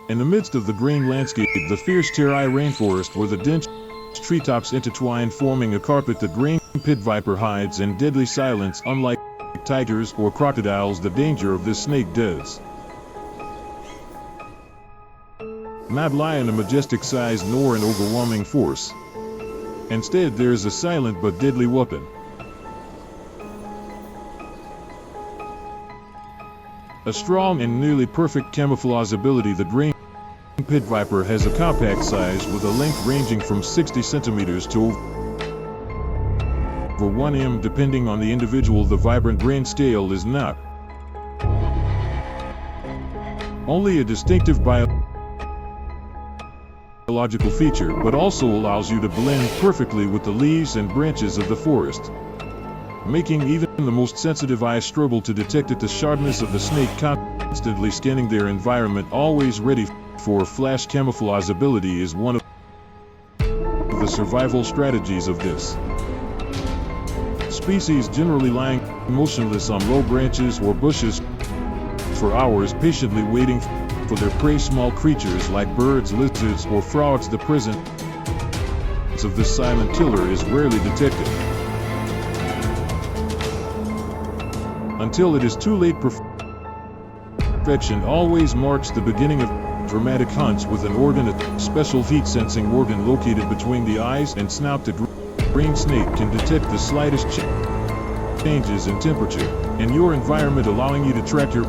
In the midst of the green landscape, the fierce terai rainforest where the dense treetops intertwine, forming a carpet, the green pit viper hides in deadly silence. Unlike tigers or crocodiles, the danger of this snake does not lie in a majestic size nor an overwhelming force. Instead, there is a silent but deadly weapon. A strong and nearly perfect camouflage ability, the green pit viper has a compact size with a length ranging from 60 centimeters to over 1 m depending on the individual. The vibrant green scale is not only a distinctive biological feature, but also allows you to blend perfectly with the leaves and branches of the forest, making even the most sensitive eyes struggle to detect it. The sharpness of the snake, constantly scanning their environment, always ready for flash camouflage ability, is one of the survival strategies of this species, generally lying motionless on low branches or bushes for hours, patiently waiting for their prey. Small creatures like birds, lizards, or frogs. The presence of this silent killer is rarely detected until it is too late. Perfection always marks the beginning of dramatic hunts with an organ, a special heat-sensing organ located between the eyes and snout. The green snake can detect the slightest changes in temperature in your environment, allowing you to track your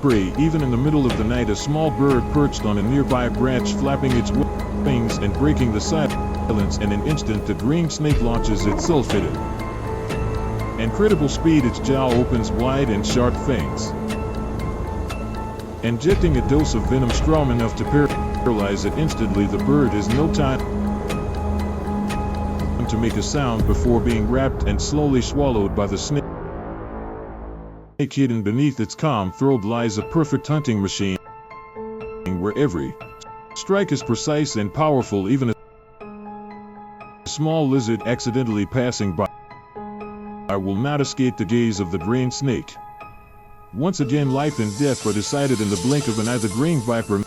prey even in the middle of the night. A small bird perched on a nearby branch, flapping its wings and breaking the silence. In an instant, the green snake launches itself at it. Incredible speed, its jaw opens wide and sharp fangs, injecting a dose of venom strong enough to paralyze it instantly. The bird has no time to make a sound before being wrapped and slowly swallowed by the snake. Hidden beneath its calm throat lies a perfect hunting machine, where every strike is precise and powerful. Even a small lizard accidentally passing by will not escape the gaze of the green snake. Once again, life and death are decided in the blink of an eye. The green viper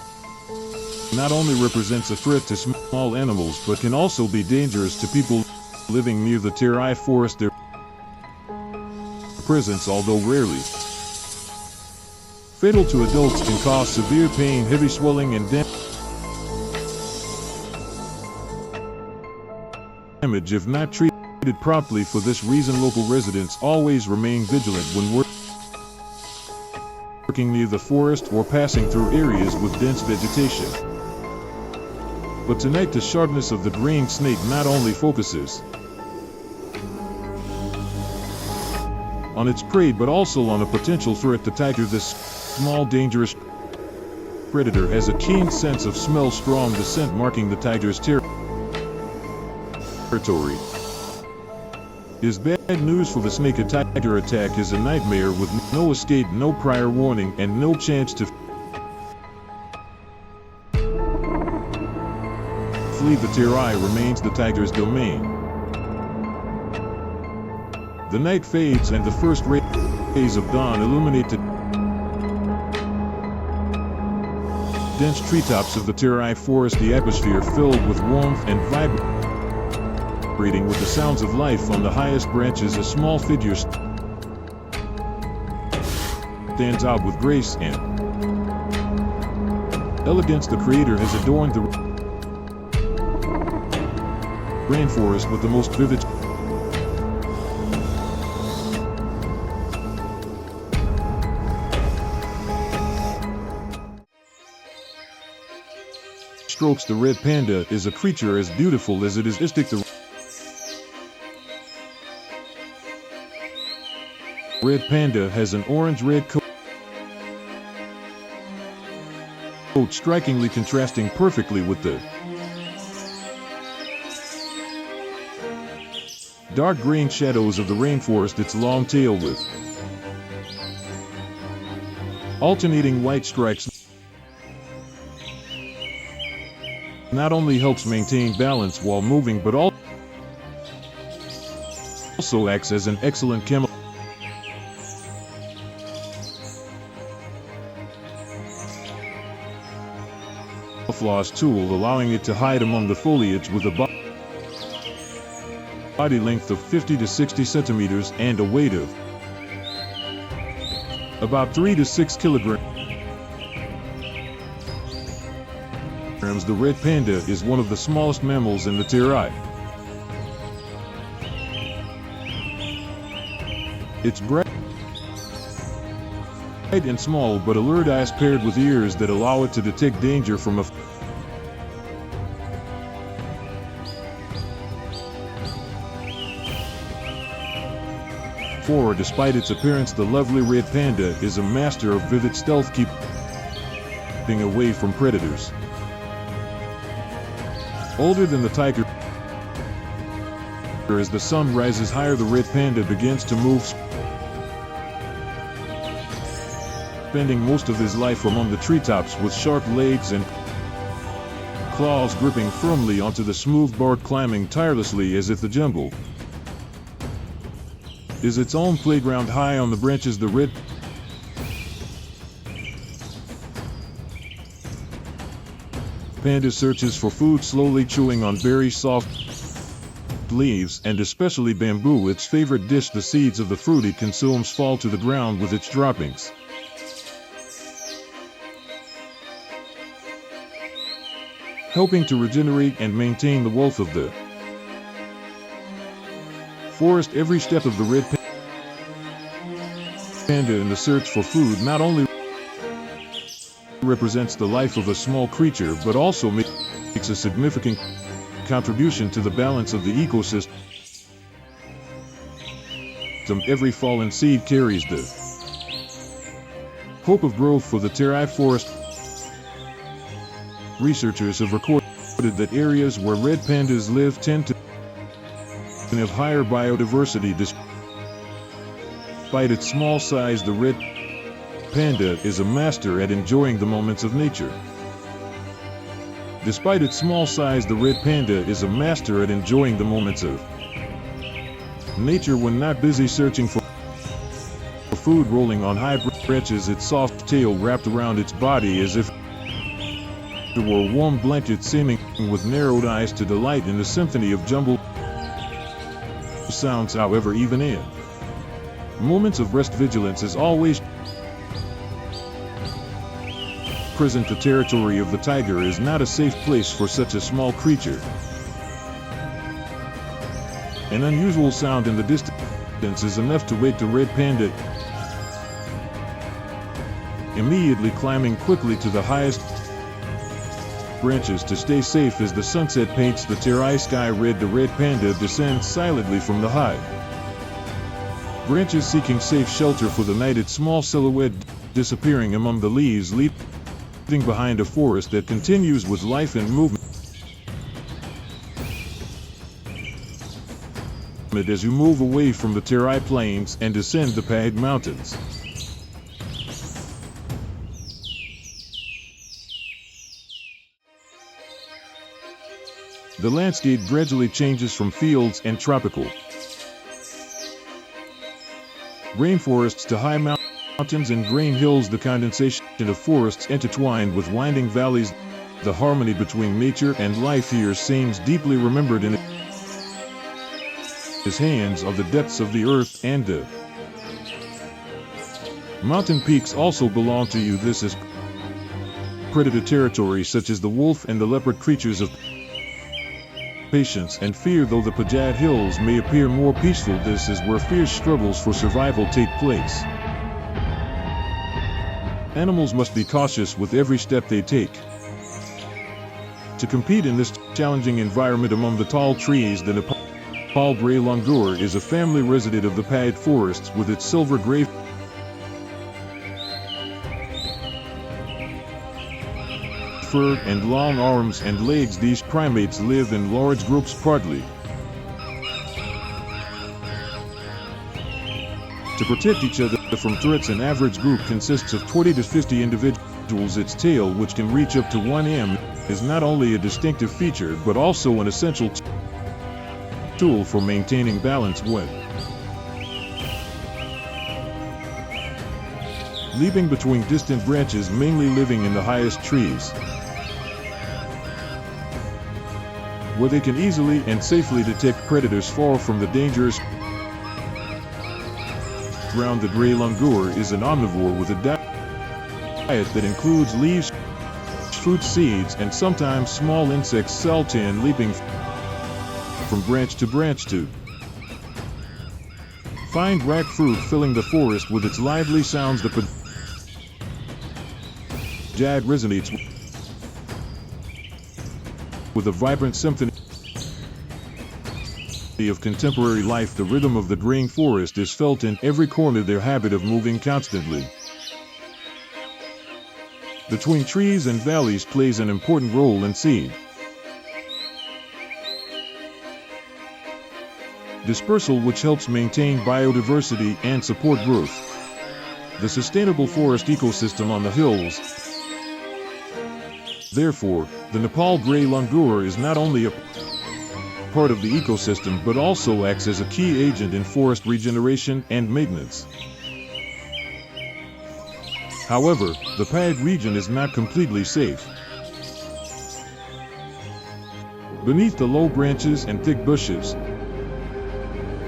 not only represents a threat to small animals, but can also be dangerous to people living near the terai forest. Their presence, although rarely fatal to adults, can cause severe pain, heavy swelling, and damage if not treated properly. For this reason, local residents always remain vigilant when working near the forest or passing through areas with dense vegetation. But tonight, the sharpness of the green snake not only focuses on its prey, but also on a potential threat. The tiger, this small, dangerous predator, has a keen sense of smell, strong the scent marking the tiger's territory. Is bad news for the snake. A tiger attack is a nightmare with no escape, no prior warning, and no chance to flee. The terai remains the tiger's domain. The night fades and the first rays of dawn illuminate the dense treetops of the terai forest, the atmosphere filled with warmth and vibrating with the sounds of life. On the highest branches, a small figure stands out with grace and elegance. The Creator has adorned the rainforest with the most vivid strokes. The red panda is a creature as beautiful as it is majestic. The red panda has an orange-red coat, strikingly contrasting perfectly with the dark green shadows of the rainforest. Its long tail with alternating white stripes not only helps maintain balance while moving, but also acts as an excellent camouflage camouflage tool, allowing it to hide among the foliage with a body length of 50 to 60 centimeters and a weight of about 3 to 6 kilograms. The red panda is one of the smallest mammals in the terai. It's bright and small but alert eyes paired with ears that allow it to detect danger from afar. Despite its appearance, the lovely red panda is a master of vivid stealth, keeping away from predators. Older than the tiger, as the sun rises higher, the red panda begins to move, spending most of his life among the treetops with sharp legs and claws gripping firmly onto the smooth bark, climbing tirelessly as if the jungle is its own playground. High on the branches, the red panda searches for food, slowly chewing on very soft leaves and especially bamboo, its favorite dish. The seeds of the fruit it consumes fall to the ground with its droppings. Helping to regenerate and maintain the wealth of the forest. Every step of the red panda in the search for food not only represents the life of a small creature, but also makes a significant contribution to the balance of the ecosystem. Every fallen seed carries the hope of growth for the terai forest. Researchers have recorded that areas where red pandas live tend to have higher biodiversity. Despite its small size, the red panda is a master at enjoying the moments of nature. Despite its small size, the red panda is a master at enjoying the moments of nature when not busy searching for food. Rolling on high branches, its soft tail wrapped around its body as if it were a warm blanket, seeming with narrowed eyes to delight in the symphony of jumbled sounds. However, even in moments of rest, vigilance is always present. The territory of the tiger is not a safe place for such a small creature. An unusual sound in the distance is enough to wake the red panda, immediately climbing quickly to the highest branches to stay safe. As the sunset paints the terai sky red, the red panda descends silently from the high branches, seeking safe shelter for the night, its small silhouette disappearing among the leaves, leaving behind a forest that continues with life and movement. As you move away from the terai plains and descend the Pag mountains, the landscape gradually changes from fields and tropical rainforests to high mountains and green hills. The condensation of forests intertwined with winding valleys. The harmony between nature and life here seems deeply remembered in his hands of the depths of the earth, and the mountain peaks also belong to you. This is predator territory, such as the wolf and the leopard, creatures of patience and fear. Though the Pajad Hills may appear more peaceful, this is where fierce struggles for survival take place. Animals must be cautious with every step they take. To compete in this challenging environment among the tall trees, the Nepal gray Langur is a family resident of the Pag forests with its silver gray fur and long arms and legs. These primates live in large groups, partly to protect each other from threats. An average group consists of 20 to 50 individuals. Its tail, which can reach up to 1 m, is not only a distinctive feature but also an essential tool for maintaining balance when leaping between distant branches, mainly living in the highest trees. where they can easily and safely detect predators far from the dangerous ground. The gray langur is an omnivore with a diet that includes leaves, fruit, seeds, and sometimes small insects, sultan leaping from branch to branch to find ripe fruit, filling the forest with its lively sounds. The pajad resonates with a vibrant symphony of contemporary life. The rhythm of the graying forest is felt in every corner, their habit of moving constantly between trees and valleys plays an important role in seed dispersal, which helps maintain biodiversity and support growth. The sustainable forest ecosystem on the hills. Therefore, the Nepal gray langur is not only a part of the ecosystem but also acts as a key agent in forest regeneration and maintenance. However, the Pad region is not completely safe. Beneath the low branches and thick bushes,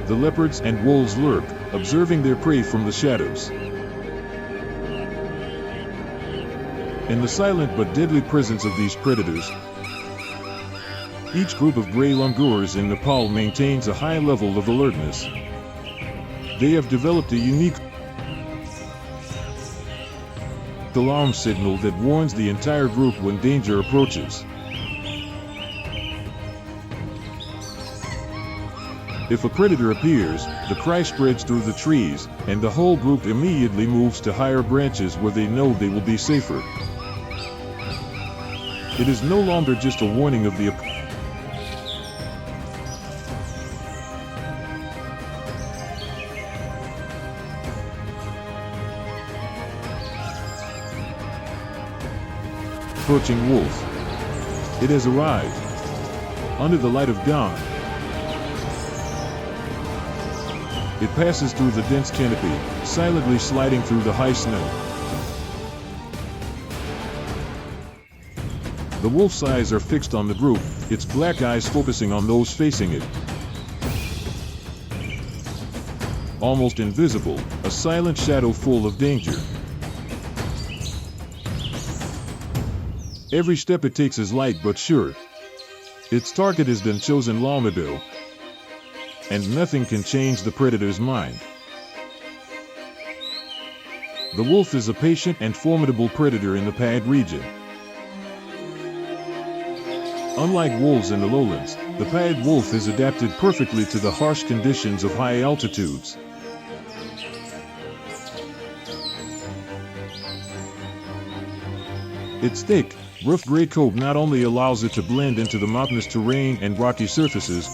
the leopards and wolves lurk, observing their prey from the shadows. In the silent but deadly presence of these predators, each group of gray langurs in Nepal maintains a high level of alertness. They have developed a unique alarm signal that warns the entire group when danger approaches. If a predator appears, the cry spreads through the trees, and the whole group immediately moves to higher branches where they know they will be safer. It is no longer just a warning of the approaching wolf. It has arrived. Under the light of dawn, it passes through the dense canopy, silently sliding through the high snow. The wolf's eyes are fixed on the group, its black eyes focusing on those facing it. Almost invisible, a silent shadow full of danger. Every step it takes is light but sure. Its target has been chosen, unveil, and nothing can change the predator's mind. The wolf is a patient and formidable predator in the Pad region. Unlike wolves in the lowlands, the Pad wolf is adapted perfectly to the harsh conditions of high altitudes. Its thick, rough gray coat not only allows it to blend into the mountainous terrain and rocky surfaces,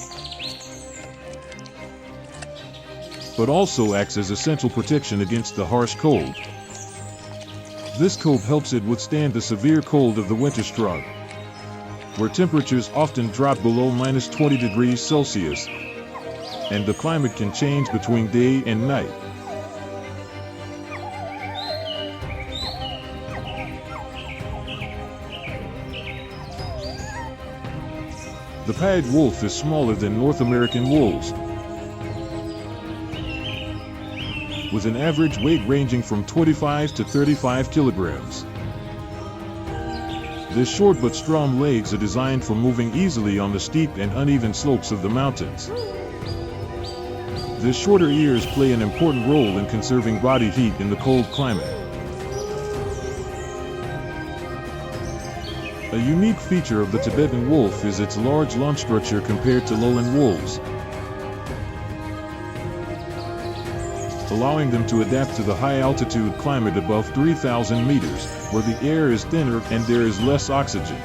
but also acts as essential protection against the harsh cold. This coat helps it withstand the severe cold of the winter struggle, where temperatures often drop below -20 degrees Celsius, and the climate can change between day and night. The Pad wolf is smaller than North American wolves, with an average weight ranging from 25 to 35 kilograms. Their short but strong legs are designed for moving easily on the steep and uneven slopes of the mountains. Their shorter ears play an important role in conserving body heat in the cold climate. A unique feature of the Tibetan wolf is its large lung structure compared to lowland wolves, allowing them to adapt to the high-altitude climate above 3,000 meters, where the air is thinner and there is less oxygen.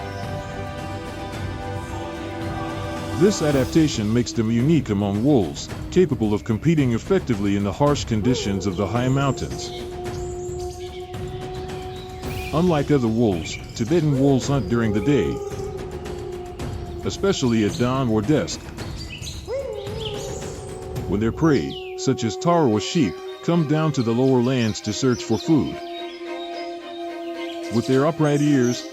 This adaptation makes them unique among wolves, capable of competing effectively in the harsh conditions of the high mountains. Unlike other wolves, Tibetan wolves hunt during the day, especially at dawn or dusk, when their prey, such as taro or sheep, come down to the lower lands to search for food. With their upright ears,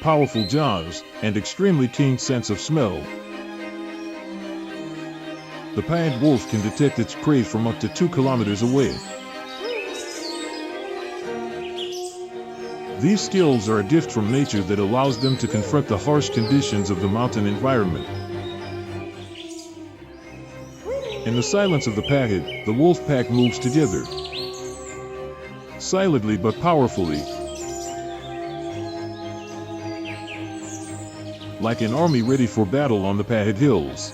powerful jaws and extremely keen sense of smell. The pied wolf can detect its prey from up to 2 kilometers away. These skills are a gift from nature that allows them to confront the harsh conditions of the mountain environment. In the silence of the pack, the wolf pack moves together, silently but powerfully, like an army ready for battle on the Pahid Hills.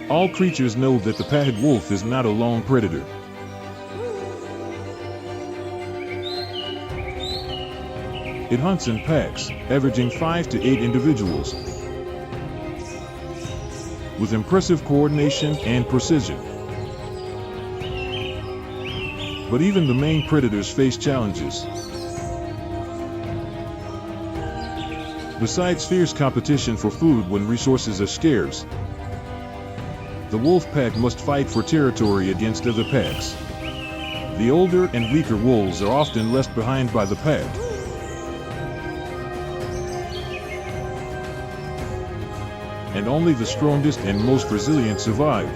All creatures know that the Pahid wolf is not a lone predator. It hunts in packs, averaging 5 to 8 individuals, with impressive coordination and precision. But even the main predators face challenges. Besides fierce competition for food when resources are scarce, the wolf pack must fight for territory against other packs. The older and weaker wolves are often left behind by the pack. And only the strongest and most resilient survive,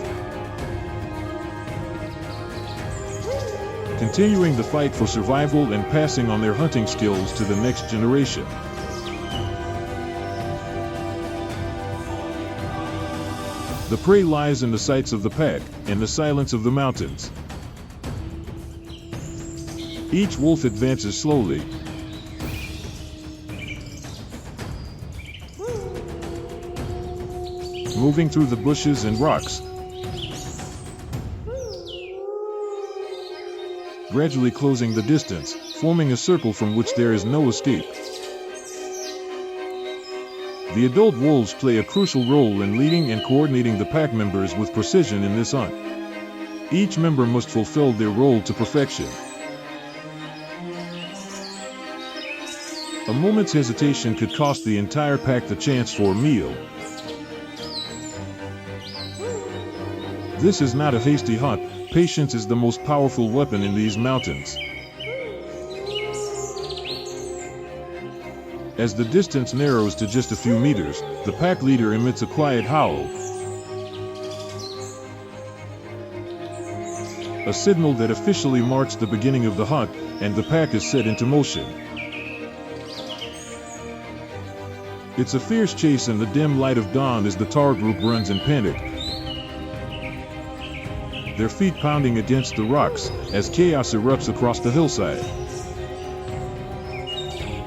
continuing the fight for survival and passing on their hunting skills to the next generation. The prey lies in the sights of the pack, in the silence of the mountains. Each wolf advances slowly, moving through the bushes and rocks, gradually closing the distance, forming a circle from which there is no escape. The adult wolves play a crucial role in leading and coordinating the pack members with precision in this hunt. Each member must fulfill their role to perfection. A moment's hesitation could cost the entire pack the chance for a meal. This is not a hasty hunt. Patience is the most powerful weapon in these mountains. As the distance narrows to just a few meters, the pack leader emits a quiet howl, a signal that officially marks the beginning of the hunt, and the pack is set into motion. It's a fierce chase in the dim light of dawn as the Tar group runs in panic, their feet pounding against the rocks as chaos erupts across the hillside.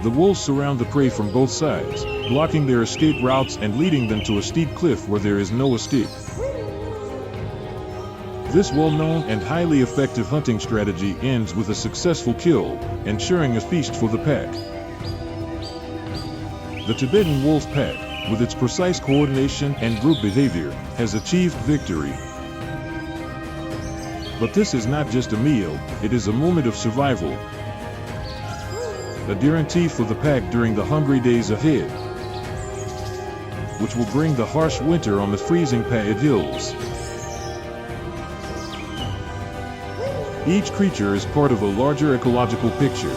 The wolves surround the prey from both sides, blocking their escape routes and leading them to a steep cliff where there is no escape. This well-known and highly effective hunting strategy ends with a successful kill, ensuring a feast for the pack. The Tibetan Wolf pack, with its precise coordination and group behavior, has achieved victory. But this is not just a meal, it is a moment of survival. A guarantee for the pack during the hungry days ahead, which will bring the harsh winter on the freezing Pahid Hills. Each creature is part of a larger ecological picture.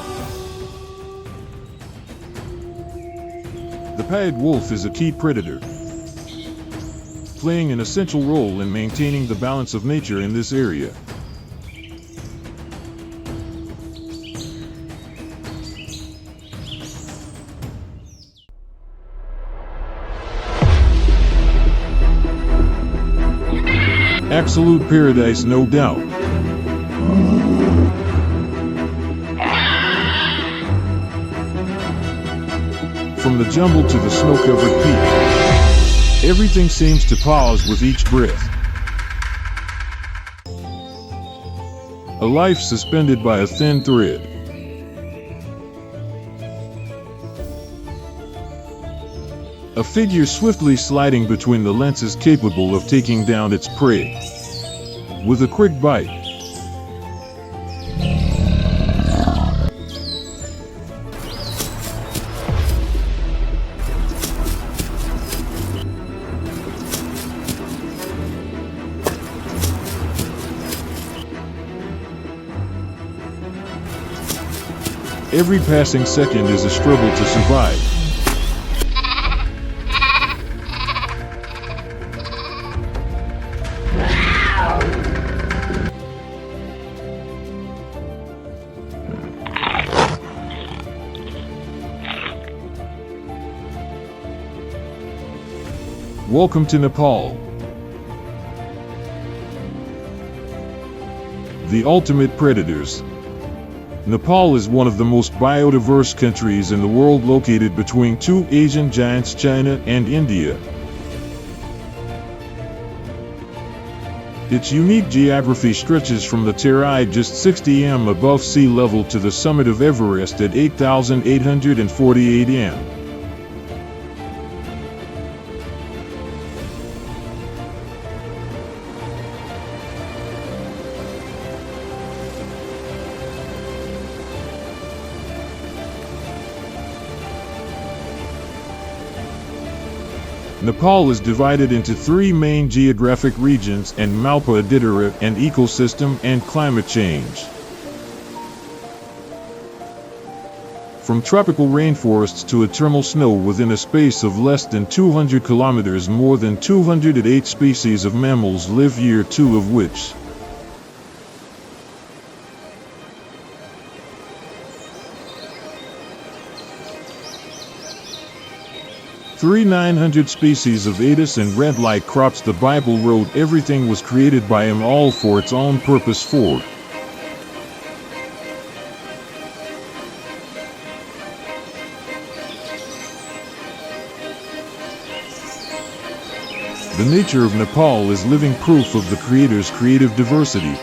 The Pahid wolf is a key predator, playing an essential role in maintaining the balance of nature in this area. Absolute paradise, no doubt. From the jungle to the snow-covered peak, everything seems to pause with each breath. A life suspended by a thin thread. A figure swiftly sliding between the lenses, capable of taking down its prey with a quick bite. Every passing second is a struggle to survive. Welcome to Nepal, the ultimate predators. Nepal is one of the most biodiverse countries in the world, located between two Asian giants, China and India. Its unique geography stretches from the Terai just 60 m above sea level to the summit of Everest at 8,848 m. Nepal is divided into three main geographic regions: and Malpa Aditara, and ecosystem and climate change. From tropical rainforests to eternal snow within a space of less than 200 kilometers, more than 208 species of mammals live here, two of which Three 900 species of Atis and red-like crops. The Bible wrote everything was created by him, all for its own purpose. For the nature of Nepal is living proof of the Creator's creative diversity.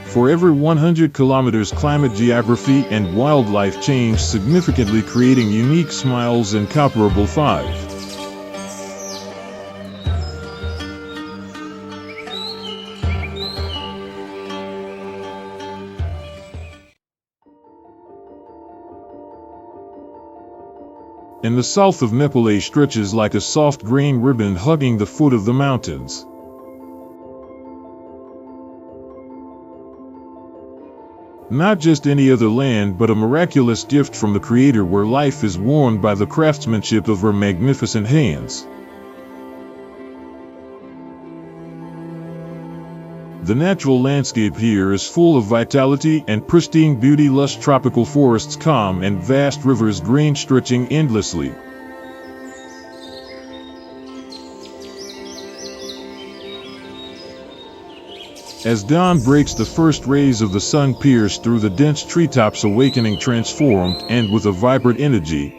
For every 100 kilometers, climate, geography, and wildlife change significantly, creating unique smiles and comparable five. In the south of Nepal stretches like a soft grain ribbon, hugging the foot of the mountains. Not just any other land, but a miraculous gift from the Creator, where life is worn by the craftsmanship of her magnificent hands. The natural landscape here is full of vitality and pristine beauty: lush tropical forests, calm and vast rivers, grain stretching endlessly. As dawn breaks, the first rays of the sun pierce through the dense treetops, awakening, transformed, and with a vibrant energy.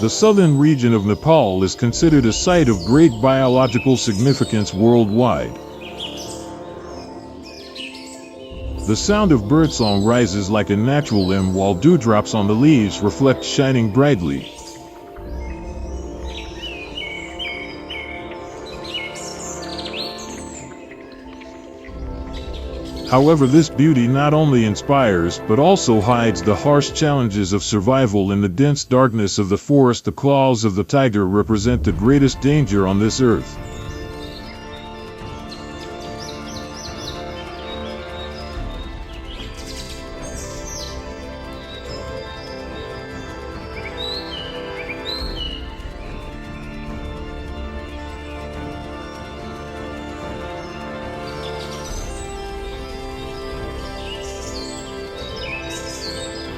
The southern region of Nepal is considered a site of great biological significance worldwide. The sound of birdsong rises like a natural hymn, while dewdrops on the leaves reflect, shining brightly. However, this beauty not only inspires, but also hides the harsh challenges of survival in the dense darkness of the forest. The claws of the tiger represent the greatest danger on this earth.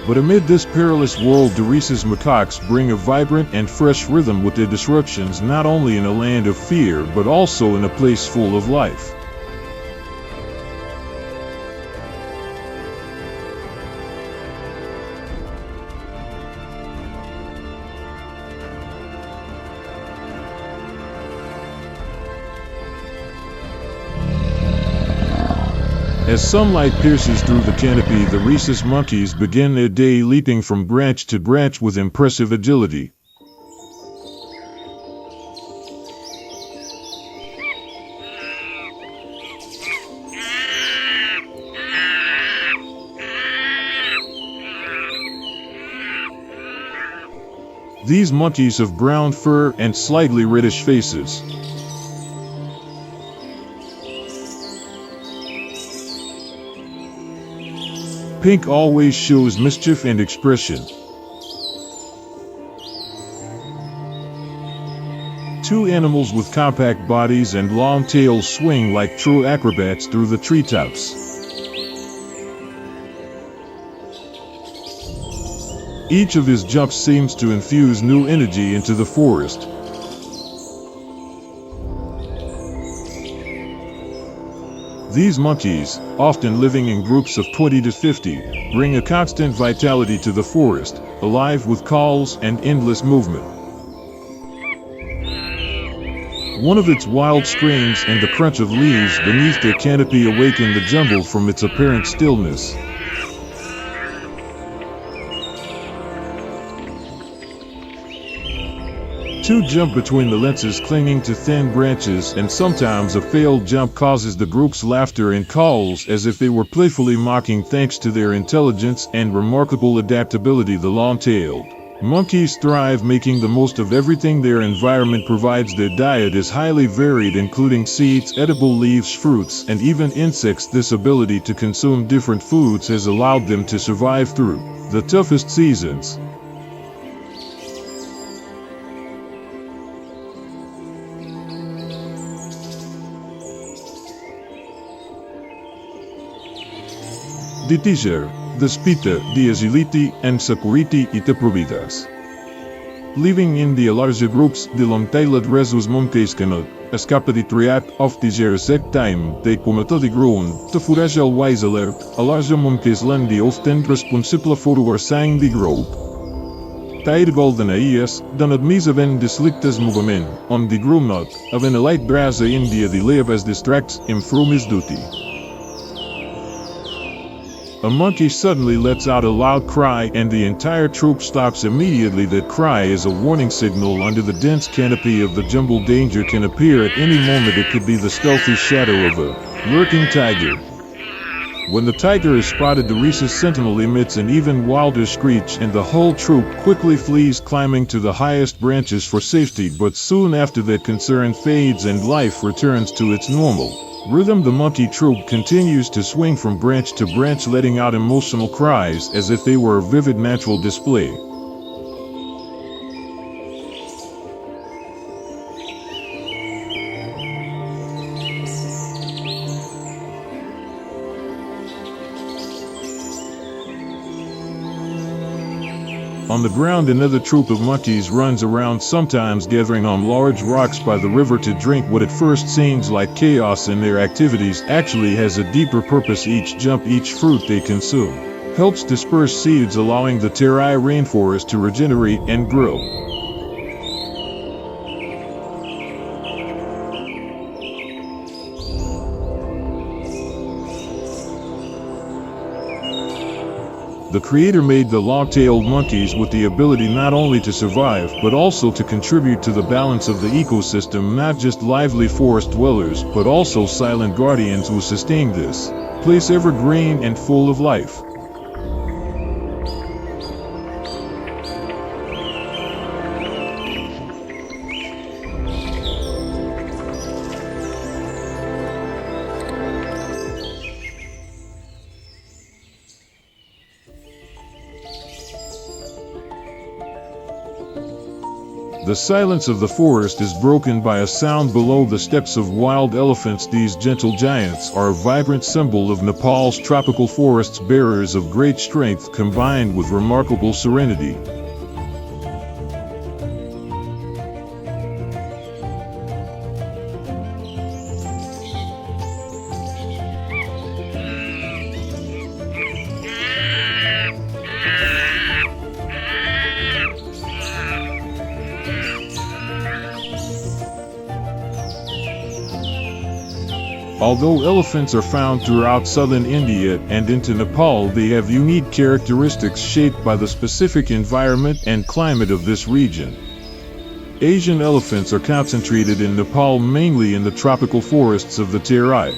But amid this perilous world, the rhesus macaques bring a vibrant and fresh rhythm with their disruptions, not only in a land of fear, but also in a place full of life. As sunlight pierces through the canopy, the rhesus monkeys begin their day, leaping from branch to branch with impressive agility. These monkeys have brown fur and slightly reddish faces. Pink always shows mischief and expression. Two animals with compact bodies and long tails swing like true acrobats through the treetops. Each of his jumps seems to infuse new energy into the forest. These monkeys, often living in groups of 20 to 50, bring a constant vitality to the forest, alive with calls and endless movement. One of its wild screams and the crunch of leaves beneath their canopy awaken the jungle from its apparent stillness. Two jump between the lenses clinging to thin branches, and sometimes a failed jump causes the group's laughter and calls as if they were playfully mocking thanks to their intelligence and remarkable adaptability. The long-tailed monkeys thrive making the most of everything their environment provides. Their diet is highly varied, including seeds, edible leaves, fruits, and even insects. This ability to consume different foods has allowed them to survive through the toughest seasons. The teacher, the spita, the agility, and security itaprovidas. Living in the larger groups, the long-tailed monkeys cannot escape the threat of the sec time. They commit the grown, to forage wise alert, a larger monkeys land the often responsible for sang the group. Tijdgal den IS, dan het meeseven dislictes movement, on the groomnot, of an elite braza India the leopards distracts him from his duty. A monkey suddenly lets out a loud cry and the entire troop stops immediately. That cry is a warning signal. Under the dense canopy of the jungle, danger can appear at any moment. It could be the stealthy shadow of a lurking tiger. When the tiger is spotted, the rhesus sentinel emits an even wilder screech and the whole troop quickly flees, climbing to the highest branches for safety. But soon after that concern fades and life returns to its normal rhythm. The monkey troop continues to swing from branch to branch, letting out emotional cries as if they were a vivid natural display. On the ground, another troop of monkeys runs around, sometimes gathering on large rocks by the river to drink. What at first seems like chaos in their activities actually has a deeper purpose. Each jump, each fruit they consume, helps disperse seeds, allowing the terai rainforest to regenerate and grow. The creator made the long-tailed monkeys with the ability not only to survive but also to contribute to the balance of the ecosystem, not just lively forest dwellers but also silent guardians who sustain this place evergreen and full of life. The silence of the forest is broken by a sound below the steps of wild elephants. These gentle giants are a vibrant symbol of Nepal's tropical forests, bearers of great strength combined with remarkable serenity. Although elephants are found throughout southern India and into Nepal, they have unique characteristics shaped by the specific environment and climate of this region. Asian elephants are concentrated in Nepal, mainly in the tropical forests of the Terai.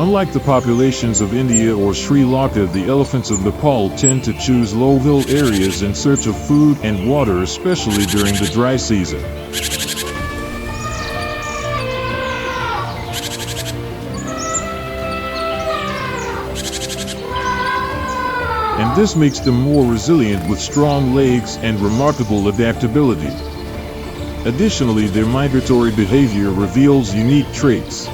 Unlike the populations of India or Sri Lanka, the elephants of Nepal tend to choose low-hill areas in search of food and water, especially during the dry season. And this makes them more resilient with strong legs and remarkable adaptability. Additionally, their migratory behavior reveals unique traits.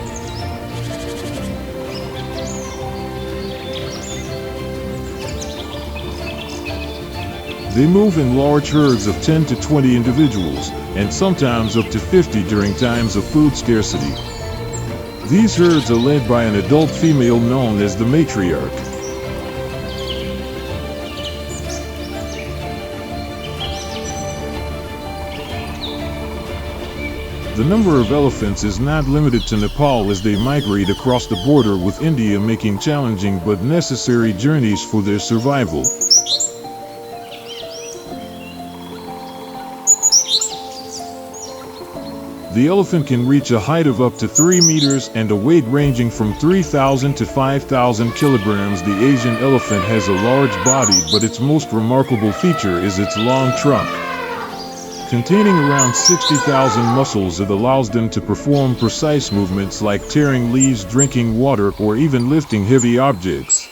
They move in large herds of 10 to 20 individuals, and sometimes up to 50 during times of food scarcity. These herds are led by an adult female known as the matriarch. The number of elephants is not limited to Nepal, as they migrate across the border with India, making challenging but necessary journeys for their survival. The elephant can reach a height of up to 3 meters and a weight ranging from 3,000 to 5,000 kilograms. The Asian elephant has a large body, but its most remarkable feature is its long trunk. Containing around 60,000 muscles, it allows them to perform precise movements like tearing leaves, drinking water, or even lifting heavy objects.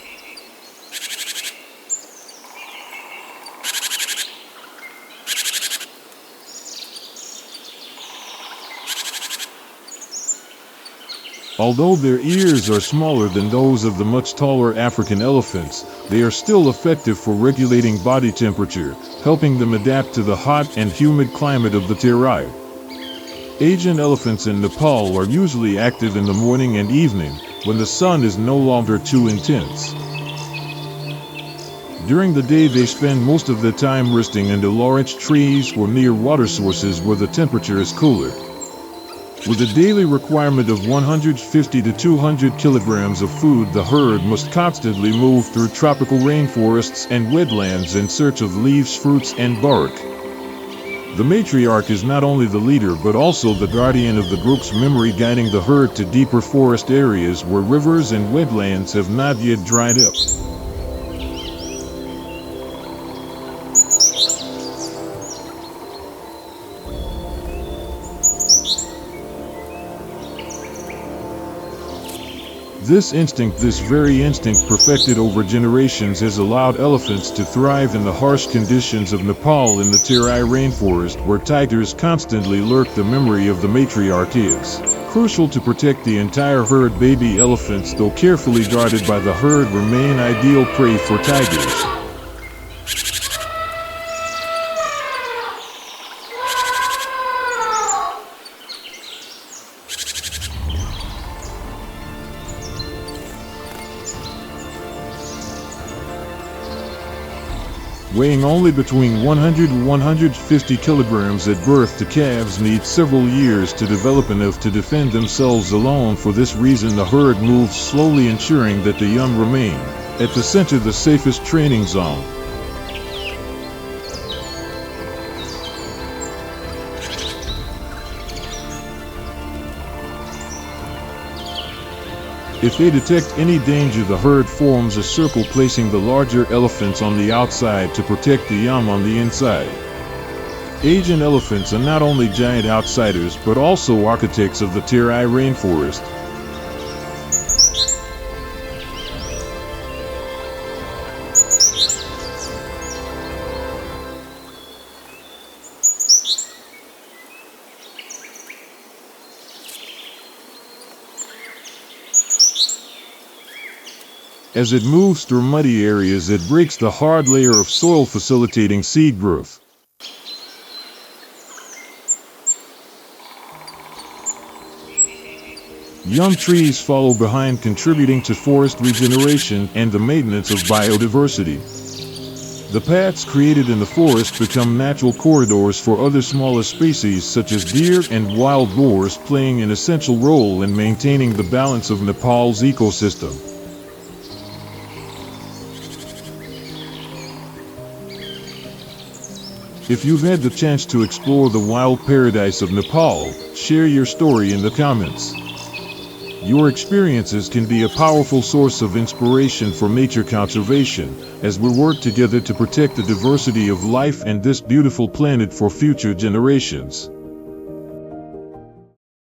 Although their ears are smaller than those of the much taller African elephants, they are still effective for regulating body temperature, helping them adapt to the hot and humid climate of the Terai. Asian elephants in Nepal are usually active in the morning and evening, when the sun is no longer too intense. During the day, they spend most of their time resting under large trees or near water sources where the temperature is cooler. With a daily requirement of 150 to 200 kilograms of food, the herd must constantly move through tropical rainforests and wetlands in search of leaves, fruits, and bark. The matriarch is not only the leader but also the guardian of the group's memory, guiding the herd to deeper forest areas where rivers and wetlands have not yet dried up. This very instinct perfected over generations has allowed elephants to thrive in the harsh conditions of Nepal in the Terai rainforest, where tigers constantly lurk. The memory of the matriarch is crucial to protect the entire herd. Baby elephants, though carefully guarded by the herd, remain ideal prey for tigers. Weighing only between 100 and 150 kilograms at birth, the calves need several years to develop enough to defend themselves alone. For this reason, the herd moves slowly, ensuring that the young remain at the center, the safest training zone. If they detect any danger, the herd forms a circle, placing the larger elephants on the outside to protect the young on the inside. Asian elephants are not only giant outsiders but also architects of the Terai rainforest. As it moves through muddy areas, it breaks the hard layer of soil, facilitating seed growth. Young trees follow behind, contributing to forest regeneration and the maintenance of biodiversity. The paths created in the forest become natural corridors for other smaller species such as deer and wild boars, playing an essential role in maintaining the balance of Nepal's ecosystem. If you've had the chance to explore the wild paradise of Nepal, share your story in the comments. Your experiences can be a powerful source of inspiration for nature conservation, as we work together to protect the diversity of life and this beautiful planet for future generations.